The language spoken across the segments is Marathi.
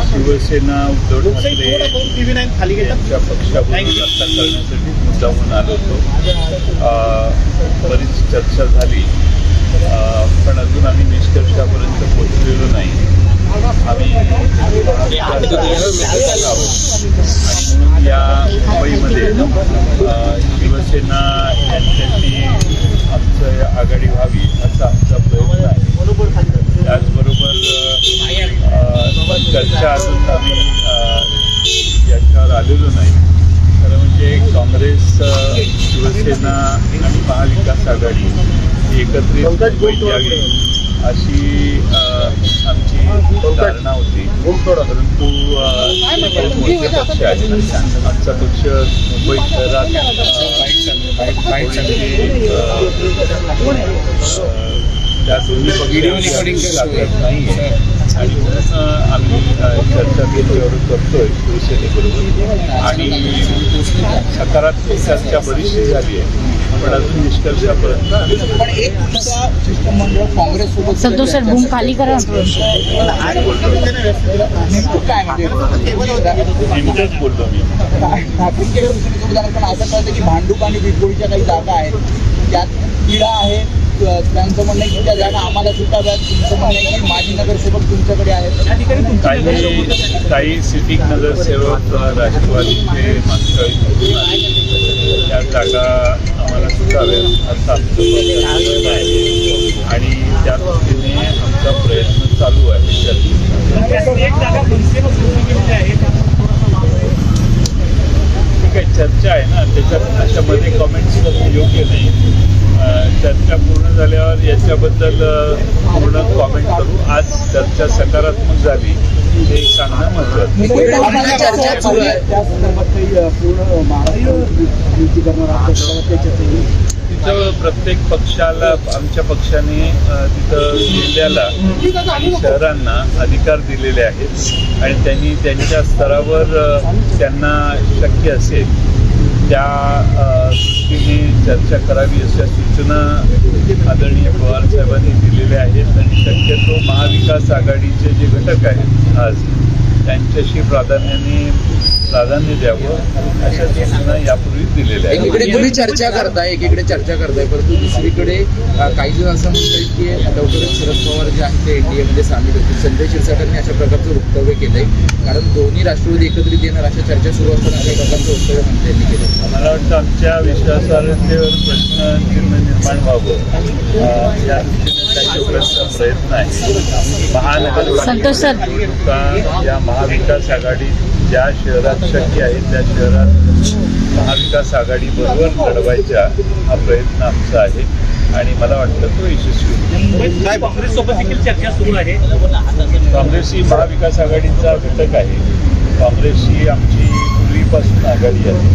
शिवसेना उद्धव ठाकरे यांच्या पक्षाबरोबर चर्चा करण्यासाठी मुद्दामून आलो होतो. बरीच चर्चा झाली, पण अजून आम्ही निष्कर्षापर्यंत पोहोचलेलो नाही. आम्ही आणि म्हणून या मुंबईमध्ये शिवसेना यांच्याशी आमचं आघाडी व्हावी असा आमचा प्रयत्न आहे. त्याचबरोबर चर्चा अजून आम्ही याच्यावर आलेलो नाही. खरं म्हणजे काँग्रेस, शिवसेना आणि महाविकास आघाडी एकत्रित मुंबईत यावी अशी आमची धारणा होती. परंतु मोठे पक्ष आहे. आमचा पक्ष मुंबई शहरात त्या दोन्ही पक्षांची ताकद नाही आहे आणि म्हणून आम्ही चर्चा त्याच्यावर करतोय शिवसेनेबरोबर आणि सकारात्मक चर्चा बरीचशी झाली आहे, पण अजून निष्कर्षापर्यंत शिष्टमंडळ काँग्रेससोबत संतोष सर बूम खाली करा. नेमकंच बोललो मी. ठाकरेंच्या पण असं कळतं की भांडूप आणि बिटगोळीच्या काही जागा आहेत त्यात पीडा आहे. त्यांचं म्हणणं आहे की त्या जागा आम्हाला सुटाव्यात. तुमचं म्हणणं आहे की माजी नगरसेवक तुमच्याकडे आहेत. काही सिटिंग नगरसेवक राष्ट्रवादीचे मागच्या त्या जागा आम्हाला सुटाव्यात असं आमचं मत आहे आणि त्या दृष्टीने आमचा प्रयत्न चालू आहे. ठीक आहे, चर्चा आहे ना, त्याच्यात अशामध्ये कॉमेंट्स करणं योग्य नाही. चर्चा पूर्ण झाल्यावर याच्याबद्दल पूर्ण कॉमेंट करू. आज चर्चा सकारात्मक झाली हे सांगणं महत्त्वाचं. तिथं प्रत्येक पक्षाला, आमच्या पक्षाने तिथं जिल्ह्याला आणि शहरांना अधिकार दिलेले आहेत आणि त्यांनी त्यांच्या स्तरावर त्यांना शक्य असेल त्या दृष्टीने चर्चा करावी अशा सूचना आदरणीय पवार साहेबांनी दिलेल्या आहेत आणि शक्यतो महाविकास आघाडीचे जे घटक आहेत आज त्यांच्याशी प्राधान्य द्यावं अशा सूचना यापूर्वी दिलेल्या आहेत. एकीकडे तुम्ही चर्चा करताय, परंतु दुसरीकडे काही जण असं म्हणतात की लवकरच शरद पवार जे आहेत ते एनडीएमध्ये सामील होतील. संजय क्षीरसागरने अशा प्रकारचं वक्तव्य केलंय, कारण दोन्ही राष्ट्रवादी एकत्रित येणार अशा चर्चा सुरू असताना अशा प्रकारचं वक्तव्य मंत्र्यांनी केलं. मला वाटतं आमच्या विश्वासार्हतेवर प्रश्नचिन्ह निर्माण व्हावं या दृष्टीने प्रयत्न आहे. महानगरपालिका या महाविकास आघाडी ज्या शहरात शक्य आहे त्या शहरात महाविकास आघाडीबरोबर लढवायचा हा प्रयत्न आमचा आहे आणि मला वाटतं तो यशस्वी होईल. काँग्रेससोबत देखील चर्चा सुरू आहे. काँग्रेस ही महाविकास आघाडीचा घटक आहे. काँग्रेसची आमची पूर्वीपासून आघाडी आहे,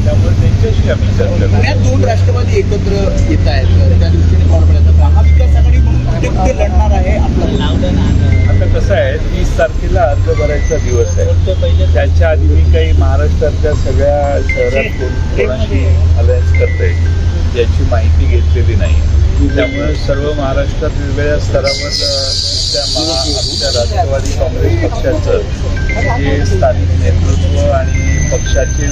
त्यामुळे त्यांच्याशी आम्ही चर्चा करू. दोन राष्ट्रवादी एकत्र येत आहेत, त्या दृष्टीने महाविकास आघाडी म्हणून कुठे लढणार आहे आपलं? आता कसं आहे, 30 तारखेला अर्ज भरायचा दिवस आहे. त्याच्या आधी मी काही महाराष्ट्रातल्या सगळ्या शहरात कोणाशी अलायन्स करतंय याची माहिती घेतलेली नाही. त्यामुळे सर्व महाराष्ट्रात वेगवेगळ्या स्तरावर आमच्या राष्ट्रवादी काँग्रेस पक्षाचं जे स्थानिक नेतृत्व आणि पक्षाचे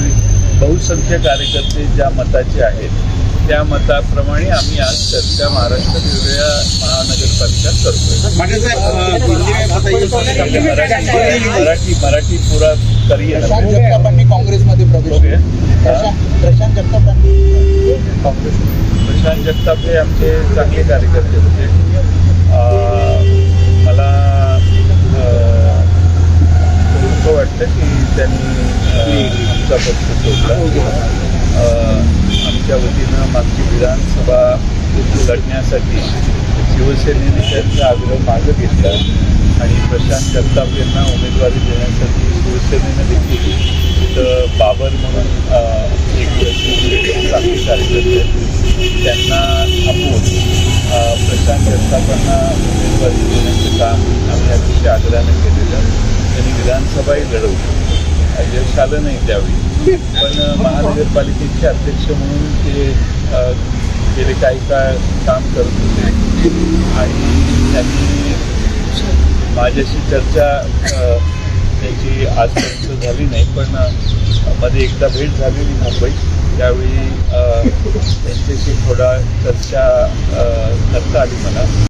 बहुसंख्य कार्यकर्ते ज्या मताचे आहेत त्या मताप्रमाणे आम्ही आज चर्चा महाराष्ट्रात वेगवेगळ्या महानगरपालिका करतोय. मराठी पुरा करियर. प्रशांत जगतापांनी काँग्रेसमध्ये प्रवेश केला. प्रशांत जगताप हे आमचे चांगले कार्यकर्ते होते. मला दुःख वाटतं की त्यांनी आमचा पक्ष सोडला. आमच्या वतीनं मागची विधानसभा लढण्यासाठी शिवसेनेने त्यांचा आग्रह मागं घेतला आणि प्रशांत जगताप यांना उमेदवारी देण्यासाठी शिवसेनेनं देखील तर बाबर म्हणून एक चांगले कार्यकर्ते त्यांना थांबवून प्रशांत जगतापांना उमेदवारी देण्याचं काम आम्ही अतिशय आग्रहाने केलेलं. त्यांनी विधानसभाही लढवली, यश आलं नाही त्यावेळी, पण महानगरपालिकेचे अध्यक्ष म्हणून ते गेले काही काळ काम करत होते आणि त्यांनी माझ्याशी चर्चा त्याची आजपर्यंत झाली नाही, पण मध्ये एकदा भेट झालेली मुंबईत, त्यावेळी त्यांच्याशी थोडा चर्चा करता आली मला.